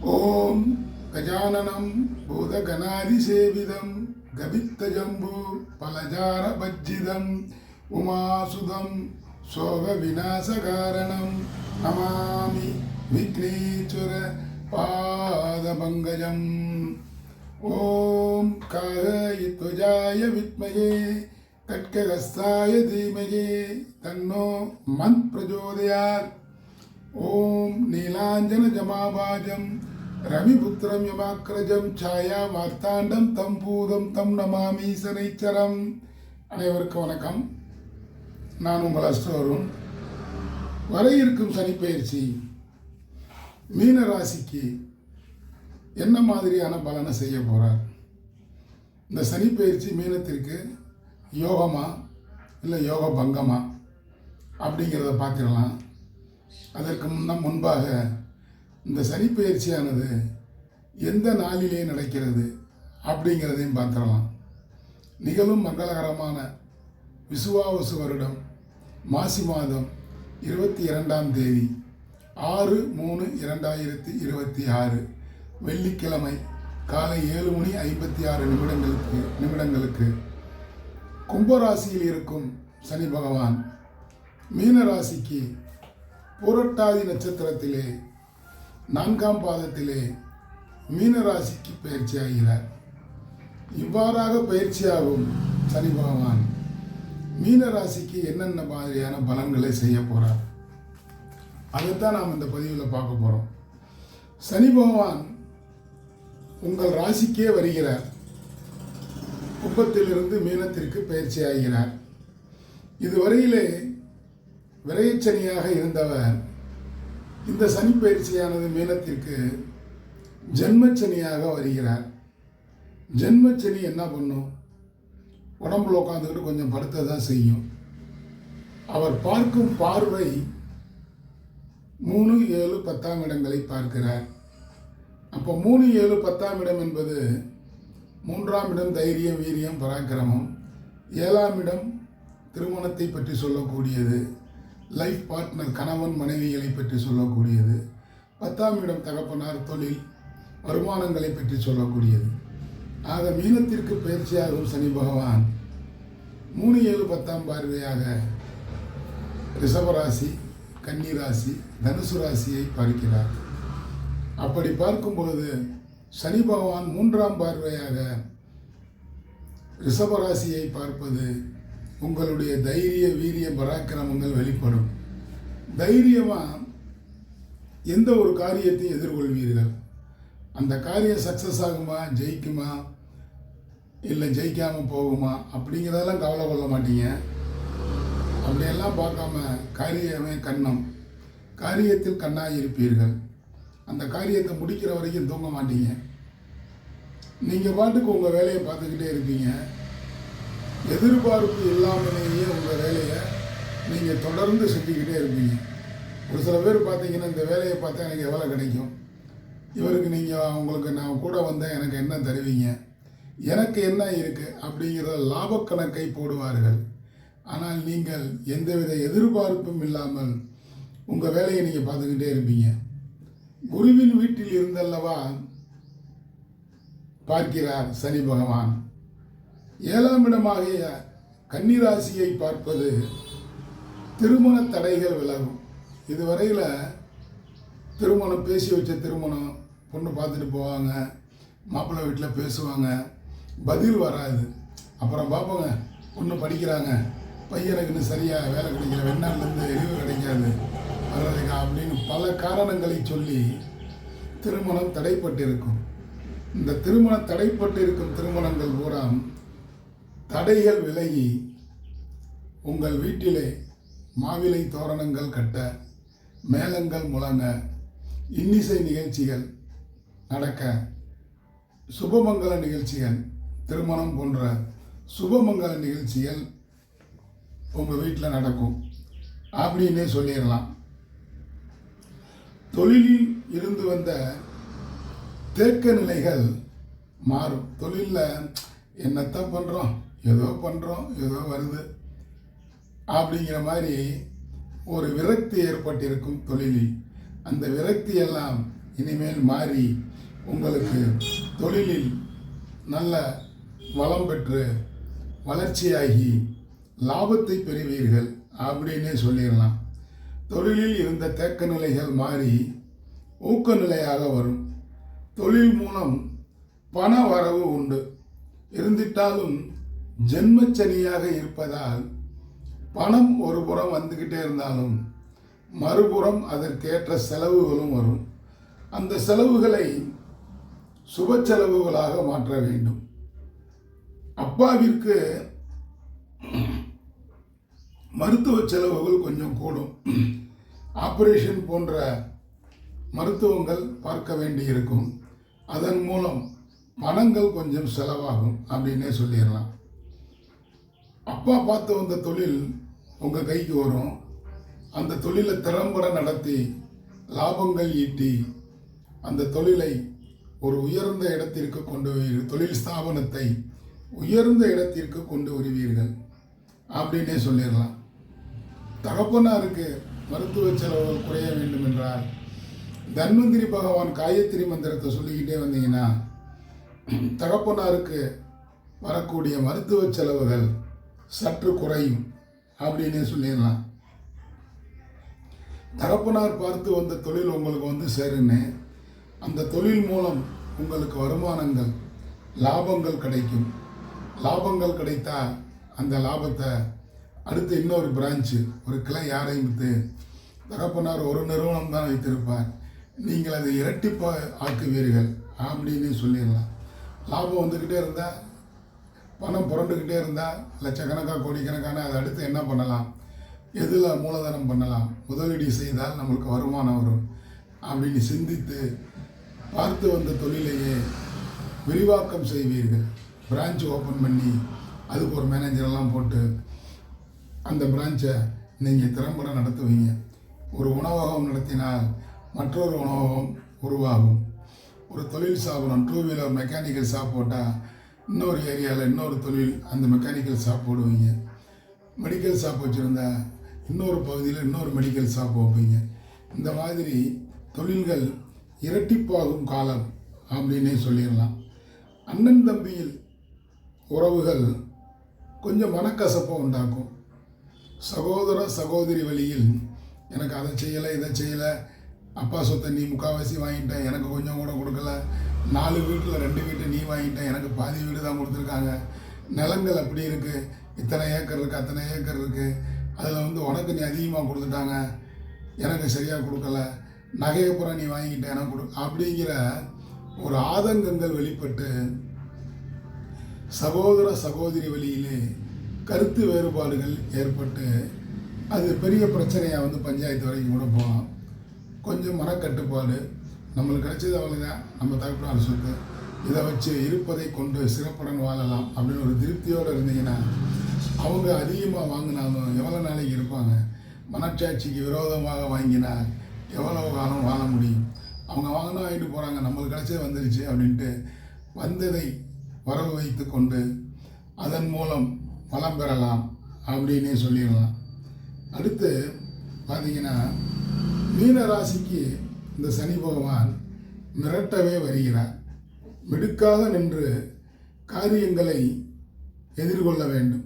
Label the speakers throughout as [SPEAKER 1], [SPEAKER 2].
[SPEAKER 1] ஓம் கஜானனம் பூதகணாதிசேவிதம் கபித்தஜம்பு பலஜாரபஜ்ஜிதம் உமாசுதம் சோக விநாசகாரணம் நமாமி விக்னேஸ்வர பாதபங்கஜம். ஓம் காகயித்வஜாய வித்மகே கட்ககஸ்தாய தீமகே தன்னோ மந்த் பிரச்சோதயாத். ஓம் நீலாஞ்சன ஜமாபாஜம் ரவிபுத்திரம் யமாக்ரஜம் சாயா மார்த்தாண்டம் தம் பூதம் தம் நமாமி சனைச்சரம். அனைவருக்கும் வணக்கம். நான் உங்கள் அஸ்ட்ரோரும். வர இருக்கும் சனிப்பெயர்ச்சி மீன ராசிக்கு என்ன மாதிரியான பலனை செய்ய போகிறார்? இந்த சனிப்பெயர்ச்சி மீனத்திற்கு யோகமா இல்லை யோக பங்கமா அப்படிங்கிறத பார்த்துடலாம். அதற்கு முன்பாக இந்த சனிப்பெயர்ச்சியானது எந்த நாளிலே நடக்கிறது அப்படிங்கிறதையும் பார்த்துடலாம். நிகழும் மங்களகரமான விசுவாவசு வருடம் மாசி மாதம் 22ஆம் தேதி 6/3/2026 வெள்ளிக்கிழமை காலை 7:56 நிமிடங்களுக்கு கும்பராசியில் இருக்கும் சனி பகவான் மீன ராசிக்கு புரட்டாதி நட்சத்திரத்திலே 4ஆம் பாதத்திலே மீன ராசிக்கு பயிற்சி ஆகிறார். இவ்வாறாக பயிற்சியாகும் சனி பகவான் மீன ராசிக்கு என்னென்ன மாதிரியான பலன்களை செய்ய போகிறார் அதைத்தான் நாம் இந்த பதிவில் பார்க்க போகிறோம். சனி பகவான் உங்கள் ராசிக்கே வருகிறார். கும்பத்திலிருந்து மீனத்திற்கு பயிற்சி ஆகிறார். இதுவரையிலே விரயச்சனியாக இருந்தவர் இந்த சனி பயிற்சியானது மீனத்திற்கு ஜென்மச்சனியாக வருகிறார். ஜென்மச்சனி என்ன பண்ணும்? உடம்புல உட்காந்துக்கிட்டு கொஞ்சம் படுத்த தான் செய்யும். அவர் பார்க்கும் பார்வை 3, 7, 10ஆம் இடங்களை பார்க்கிறார். அப்போ 3, 7, 10ஆம் இடம் என்பது 3ஆம் இடம் தைரியம், வீரியம், பராக்கிரமம். 7ஆம் இடம் திருமணத்தை பற்றி சொல்லக்கூடியது, லைஃப் பார்ட்னர் கணவன் மனைவிகளை பற்றி சொல்லக்கூடியது. 10ஆம் இடம் தகப்பனார், தொழில், வருமானங்களை பற்றி சொல்லக்கூடியது. ஆக மீனத்திற்கு பயிற்சியாகும் சனி பகவான் 3, 7, 10ஆம் பார்வையாக ரிஷபராசி, கன்னிராசி, தனுசு ராசியை பார்க்கிறார். அப்படி பார்க்கும் பொழுது சனி பகவான் 3ஆம் பார்வையாக ரிஷபராசியை பார்ப்பது உங்களுடைய தைரிய, வீரிய, பராக்கிரமங்கள் வெளிப்படும். தைரியமாக எந்த ஒரு காரியத்தையும் எதிர்கொள்வீர்கள். அந்த காரியம் சக்ஸஸ் ஆகுமா, ஜெயிக்குமா, இல்லை ஜெயிக்காமல் போகுமா அப்படிங்கிறதெல்லாம் கவலை கொள்ள மாட்டீங்க. அப்படியெல்லாம் பார்க்காம காரியமே கண்ணம், காரியத்தில் கண்ணாக இருப்பீர்கள். அந்த காரியத்தை முடிக்கிற வரைக்கும் தூங்க மாட்டீங்க. நீங்கள் பாட்டுக்கு உங்கள் வேலையை பார்த்துக்கிட்டே இருப்பீங்க. எதிர்பார்ப்பு இல்லாமலேயே உங்கள் வேலையை நீங்கள் தொடர்ந்து செஞ்சுக்கிட்டே இருப்பீங்க. ஒரு சில பேர் பார்த்தீங்கன்னா இந்த வேலையை பார்த்தா எனக்கு எவ்வளோ கிடைக்கும், இவருக்கு நீங்கள் உங்களுக்கு நான் கூட வந்தேன் எனக்கு என்ன தருவீங்க, எனக்கு என்ன இருக்குது அப்படிங்கிற லாபக்கணக்கை போடுவார்கள். ஆனால் நீங்கள் எந்தவித எதிர்பார்ப்பும் இல்லாமல் உங்கள் வேலையை நீங்கள் பார்த்துக்கிட்டே இருப்பீங்க. குருவின் வீட்டில் இருந்தல்லவா பார்க்கிறார் சனி பகவான். 7ஆம் இடமாகிய கன்னிராசியை பார்ப்பது திருமண தடைகள் விலகும். இதுவரையில் திருமணம் பேசி வச்ச திருமணம், பொண்ணு பார்த்துட்டு போவாங்க, மாப்பிள்ளை வீட்டில் பேசுவாங்க, பதில் வராது. அப்புறம் பார்ப்போங்க, பொண்ணு படிக்கிறாங்க, பையனுக்கு இன்னும் சரியாக வேலை கிடைக்கல, வெளிநாட்டிலேருந்து எரிவு கிடைக்காது வர்றதுக்கா அப்படின்னு பல காரணங்களை சொல்லி திருமணம் தடைப்பட்டிருக்கும். இந்த திருமணம் தடைப்பட்டிருக்கும் திருமணங்கள் பூரா தடைகள் விலகி உங்கள் வீட்டிலே மாவிலை தோரணங்கள் கட்ட, மேளங்கள் முழங்க, இன்னிசை நிகழ்ச்சிகள் நடக்க, சுபமங்கல நிகழ்ச்சிகள், திருமணம் போன்ற சுபமங்கல நிகழ்ச்சிகள் உங்கள் வீட்டில் நடக்கும் அப்படின்னே சொல்லிடலாம். தொழிலில் இருந்து வந்த தேக்க நிலைகள் மாறும். தொழிலில் என்னத்தான் பண்ணுறோம், ஏதோ பண்ணுறோம், ஏதோ வருது அப்படிங்கிற மாதிரி ஒரு விரக்தி ஏற்பட்டிருக்கும் தொழிலில். அந்த விரக்தியெல்லாம் இனிமேல் மாறி உங்களுக்கு தொழிலில் நல்ல வளம் பெற்று வளர்ச்சியாகி லாபத்தை பெறுவீர்கள் அப்படின்னே சொல்லிடலாம். தொழிலில் இருந்த தேக்க நிலைகள் மாறி ஊக்க நிலையாக வரும். தொழில் மூலம் பண வரவு உண்டு. இருந்திட்டாலும் ஜென்மச்சனியாக இருப்பதால் பணம் ஒரு புறம் வந்துக்கிட்டே இருந்தாலும் மறுபுறம் அதற்கேற்ற செலவுகளும் வரும். அந்த செலவுகளை சுப செலவுகளாக மாற்ற வேண்டும். அப்பாவிற்கு மருத்துவ செலவுகள் கொஞ்சம் கூடும். ஆபரேஷன் போன்ற மருத்துவங்கள் பார்க்க வேண்டியிருக்கும். அதன் மூலம் பணங்கள் கொஞ்சம் செலவாகும் அப்படின்னே சொல்லிடலாம். அப்பா பார்த்து வந்த தொழில் உங்கள் கைக்கு வரும். அந்த தொழிலை திறம்பட நடத்தி லாபங்கள் ஈட்டி அந்த தொழிலை ஒரு உயர்ந்த இடத்திற்கு கொண்டு வருவீர்கள். தொழில் ஸ்தாபனத்தை உயர்ந்த இடத்திற்கு கொண்டு வருவீர்கள் அப்படின்னே சொல்லிடலாம். தகப்பனாருக்கு மருத்துவ செலவுகள் குறைய வேண்டும் என்றால் தன்வந்திரி பகவான் காயத்ரி மந்திரத்தை சொல்லிக்கிட்டே வந்தீங்கன்னா தகப்பனாருக்கு வரக்கூடிய மருத்துவ செலவுகள் சற்று குறையும் அப்படின்னே சொல்லிடலாம். தகப்பனார் பார்த்து வந்த தொழில் உங்களுக்கு வந்து சேருன்னு அந்த தொழில் மூலம் உங்களுக்கு வருமானங்கள் லாபங்கள் கிடைக்கும். லாபங்கள் கிடைத்தா அந்த லாபத்தை அடுத்து இன்னொரு பிரான்ச்சு ஒரு கிளை ஆரம்பித்து தகப்பனார் ஒரு நிறுவனம் தான் வைத்திருப்பார். நீங்கள் அதை இரட்டிப்பாக ஆக்குவீர்கள் அப்படின்னு சொல்லிடலாம். லாபம் வந்துக்கிட்டே இருந்தால் பணம் புரண்டுக்கிட்டே இருந்தால் லட்சக்கணக்காக கோடிக்கணக்கான அதை அடுத்து என்ன பண்ணலாம், எதில் மூலதனம் பண்ணலாம், முதலீடு செய்தால் நம்மளுக்கு வருமானம் வரும் அப்படின்னு சிந்தித்து பார்த்து வந்த தொழிலையே விரிவாக்கம் செய்வீர்கள். பிரான்ச் ஓப்பன் பண்ணி அதுக்கு ஒரு மேனேஜரெல்லாம் போட்டு அந்த பிரான்ச்சை நீங்கள் திறம்பட நடத்துவீங்க. ஒரு உணவகம் நடத்தினால் மற்றொரு உணவகம் உருவாகும். ஒரு தொழில் ஸ்தாபனம் 2 வீலர் மெக்கானிக்கல் ஷாப் போட்டால் இன்னொரு ஏரியாவில் இன்னொரு தொழில் அந்த மெக்கானிக்கல் ஷாப் போடுவீங்க. மெடிக்கல் ஷாப் வச்சுருந்தா இன்னொரு பகுதியில் இன்னொரு மெடிக்கல் ஷாப் வைப்பீங்க. இந்த மாதிரி தொழில்கள் இரட்டிப்பாகும் காலம் அப்படின்னே சொல்லிடலாம். அண்ணன் தம்பியில் உறவுகள் கொஞ்சம் மனக்கசப்பை உண்டாக்கும். சகோதர சகோதரி வழியில் எனக்கு அதை செய்யலை இதை செய்யலை, அப்பா சொத்தை நீ முக்கால்வாசி வாங்கிட்ட, எனக்கு கொஞ்சம் கூட கொடுக்கல, 4 வீட்டில் 2 வீட்டை நீ வாங்கிட்ட, எனக்கு பாதி வீடு தான் கொடுத்துருக்காங்க, நிலங்கள் அப்படி இருக்குது, இத்தனை ஏக்கர் இருக்குது அத்தனை ஏக்கர் இருக்குது, அதில் வந்து உனக்கு நீ அதிகமாக கொடுத்துட்டாங்க, எனக்கு சரியாக கொடுக்கல, நகையை பூரா நீ வாங்கிட்ட எனக்கு அப்படிங்கிற ஒரு ஆதங்கங்கள் வெளிப்பட்டு சகோதர சகோதரி வழியிலே கருத்து வேறுபாடுகள் ஏற்பட்டு அது பெரிய பிரச்சனையாக வந்து பஞ்சாயத்து வரைக்கும் கூட போகலாம். கொஞ்சம் மனக்கட்டுப்பாடு, நம்மளுக்கு கிடைச்சது அவ்வளோதான், நம்ம தகப்பனார் சொத்து, இதை வச்சு இருப்பதை கொண்டு சிறப்புடன் வாழலாம் அப்படின்னு ஒரு திருப்தியோடு இருந்தீங்கன்னா அவங்க அதிகமாக வாங்கினாலும் எவ்வளோ நாளைக்கு இருப்பாங்க. மனச்சாட்சிக்கு விரோதமாக வாங்கினால் எவ்வளவு காலம் வாழ முடியும். அவங்க வாங்கினா வாங்கிட்டு போகிறாங்க, நம்மளுக்கு கிடைச்சது வந்துருச்சு அப்படின்ட்டு வந்ததை வரவு வைத்து கொண்டு அதன் மூலம் வளம் பெறலாம் அப்படின்னே சொல்லிடலாம். அடுத்து பார்த்தீங்கன்னா மீன ராசிக்கு இந்த சனி பகவான் மிரட்டவே வருகிறார். மிடுக்காக நின்று காரியங்களை எதிர்கொள்ள வேண்டும்.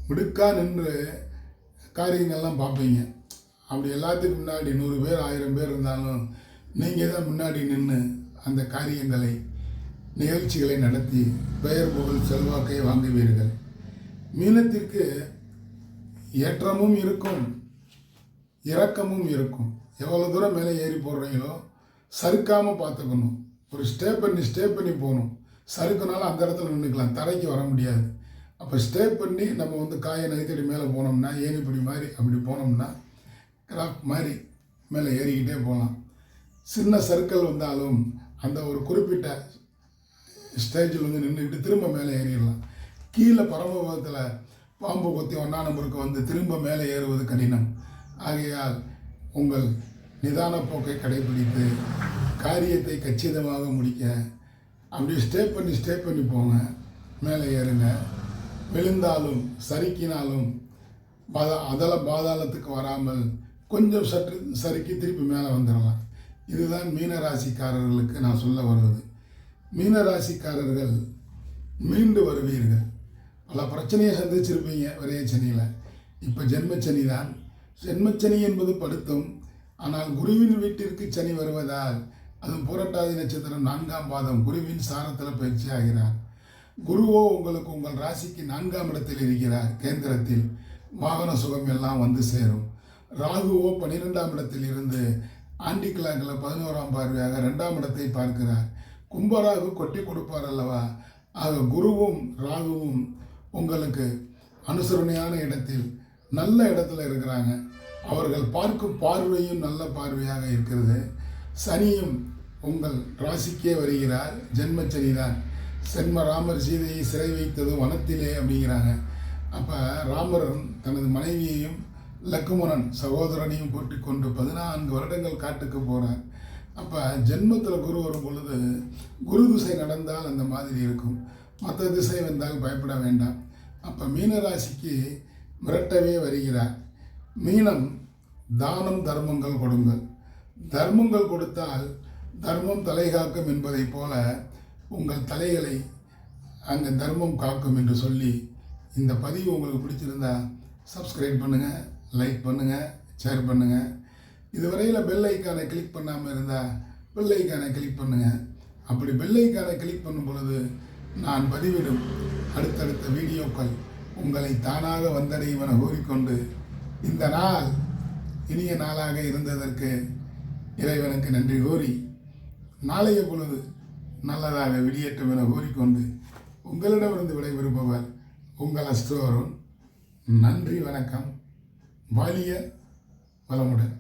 [SPEAKER 1] மிடுக்காக நின்று காரியங்கள்லாம் பார்ப்பீங்க. அப்படி எல்லாத்துக்கு முன்னாடி 100 பேர் 1000 பேர் இருந்தாலும் நீங்கள் தான் முன்னாடி நின்று அந்த காரியங்களை நிகழ்ச்சிகளை நடத்தி பெயர் புகழ் செல்வாக்கை வாங்குவீர்கள். மீனத்திற்கு ஏற்றமும் இருக்கும் இறக்கமும் இருக்கும். எவ்வளோ தூரம் மேலே ஏறி போடுறீங்களோ சறுக்காமல் பார்த்துக்கணும். ஒரு ஸ்டே பண்ணி போகணும். சறுக்குனாலும் அந்த இடத்துல நின்றுக்கலாம், தரைக்கு வர முடியாது. அப்போ ஸ்டே பண்ணி நம்ம வந்து காயை நகைத்தடி மேலே போனோம்னா ஏணிப்படி மாதிரி அப்படி போனோம்னா கிராஃப்ட் மாதிரி மேலே ஏறிக்கிட்டே போகலாம். சின்ன சர்க்கிள் வந்தாலும் அந்த ஒரு குறிப்பிட்ட ஸ்டேஜில் வந்து நின்றுக்கிட்டு திரும்ப மேலே ஏறிடலாம். கீழே பரமபதத்தில் பாம்பு கொத்தி 1ஆம் நம்பருக்கு வந்து திரும்ப மேலே ஏறுவது கடினம். ஆகையால் உங்கள் நிதான போக்கை கடைபிடித்து காரியத்தை கச்சிதமாக முடிக்க அப்படி ஸ்டே பண்ணி போங்க. மேலே ஏறுங்க. விழுந்தாலும் சறுக்கினாலும் பாதாளத்துக்கு வராமல் கொஞ்சம் சற்று சறுக்கி திருப்பி மேலே வந்துடலாம். இதுதான் மீனராசிக்காரர்களுக்கு நான் சொல்ல வருவது. மீனராசிக்காரர்கள் மீண்டு வருவீர்கள். பல பிரச்சனையை சந்திச்சிருப்பீங்க விரைய சனியில். இப்போ ஜென்மச்சனி தான். ஜென்மச்சனி என்பது படுத்தும். ஆனால் குருவின் வீட்டிற்கு சனி வருவதால், அதுவும் புரட்டாதி நட்சத்திரம் 4ஆம் பாதம் குருவின் சாரத்தில் பயிற்சி ஆகிறார். குருவோ உங்களுக்கு உங்கள் ராசிக்கு 4ஆம் இடத்தில் இருக்கிறார். கேந்திரத்தில் வாகன சுகம் எல்லாம் வந்து சேரும். ராகுவோ 12ஆம் இடத்தில் இருந்து ஆண்டி கிழக்கில் 11ஆம் பார்வையாக 2ஆம் இடத்தை பார்க்கிறார். கும்பராகு கொட்டி கொடுப்பார் அல்லவா. ஆக குருவும் ராகுவும் உங்களுக்கு அனுசரணையான இடத்தில் நல்ல இடத்துல இருக்கிறாங்க. அவர்கள் பார்க்கும் பார்வையும் நல்ல பார்வையாக இருக்கிறது. சனியும் உங்கள் ராசிக்கே வருகிறார். ஜென்மச்சனி தான். சென்ம ராமர் சீதையை சிறை வைத்தது வனத்திலே அப்படிங்கிறாங்க. அப்போ ராமர் தனது மனைவியையும் லக்குமணன் சகோதரனையும் கூட்டிக் கொண்டு 14 வருடங்கள் காட்டுக்கு போகிறார். அப்போ ஜென்மத்தில் குரு வரும் பொழுது குரு திசை நடந்தால் அந்த மாதிரி இருக்கும். மற்ற திசை வந்தால் பயப்பட வேண்டாம். அப்போ மீனராசிக்கு மிரட்டவே வருகிறார். மீனம் தானம் தர்மங்கள் கொடுங்கள். தர்மங்கள் கொடுத்தால் தர்மம் தலை காக்கும் என்பதை போல உங்கள் தலைகளை அங்கே தர்மம் காக்கும் என்று சொல்லி, இந்த பதிவு உங்களுக்கு பிடிச்சிருந்தா சப்ஸ்கிரைப் பண்ணுங்கள், லைக் பண்ணுங்கள், ஷேர் பண்ணுங்கள். இதுவரையில் பெல் ஐக்கானை கிளிக் பண்ணாமல் இருந்தால் பெல் ஐக்கானை கிளிக் பண்ணுங்கள். அப்படி பெல் ஐக்கானை கிளிக் பண்ணும் பொழுது நான் பதிவிடும் அடுத்தடுத்த வீடியோக்கள் உங்களை தானாக வந்தடையும் என கூறிக்கொண்டு, இந்த நாள் இனிய நாளாக இருந்ததற்கு இறைவனுக்கு நன்றி கூறி, நாளைய பொழுது நல்லதாக விடியட்டும் என கூறிக்கொண்டு உங்களிடமிருந்து விடைபெறுபவர் உங்கள் அஸ்ட்ரோ அருண். நன்றி, வணக்கம். வாழிய வளமுடன்.